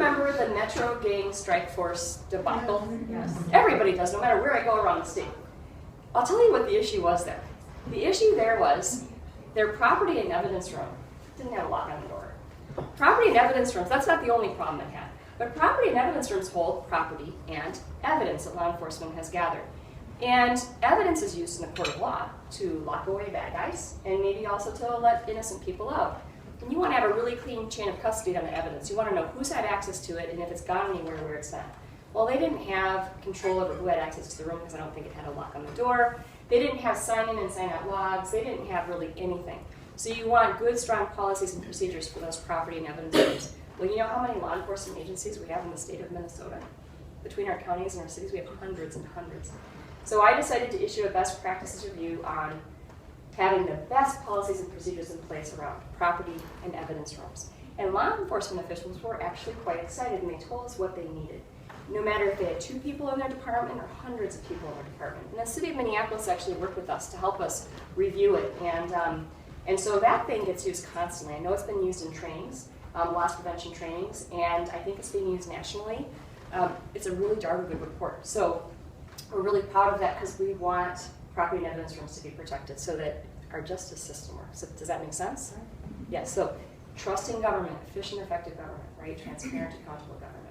remember the Metro Gang Strike Force debacle? Yes. Everybody does, no matter where I go around the state. I'll tell you what the issue was there. The issue there was their property and evidence room didn't have a lock on the door. Property and evidence rooms, that's not the only problem it had. But property and evidence rooms hold property and evidence that law enforcement has gathered. And evidence is used in the court of law to lock away bad guys and maybe also to let innocent people out. And you want to have a really clean chain of custody on the evidence. You want to know who's had access to it and if it's gone anywhere, where it's at. Well, they didn't have control over who had access to the room because I don't think it had a lock on the door. They didn't have sign-in and sign-out logs. They didn't have really anything. So you want good, strong policies and procedures for those property and evidence rooms. Well, you know how many law enforcement agencies we have in the state of Minnesota? Between our counties and our cities, we have hundreds and hundreds. So I decided to issue a best practices review on having the best policies and procedures in place around property and evidence rooms. And law enforcement officials were actually quite excited, and they told us what they needed. No matter if they had 2 people in their department or hundreds of people in their department. And the city of Minneapolis actually worked with us to help us review it. And so that thing gets used constantly. I know it's been used in trainings, loss prevention trainings, and I think it's being used nationally. It's a really darn good report. So we're really proud of that because we want property and evidence rooms to be protected so that our justice system works. So, does that make sense? Yes, so trusting government, efficient, effective government, right? Transparent, accountable government.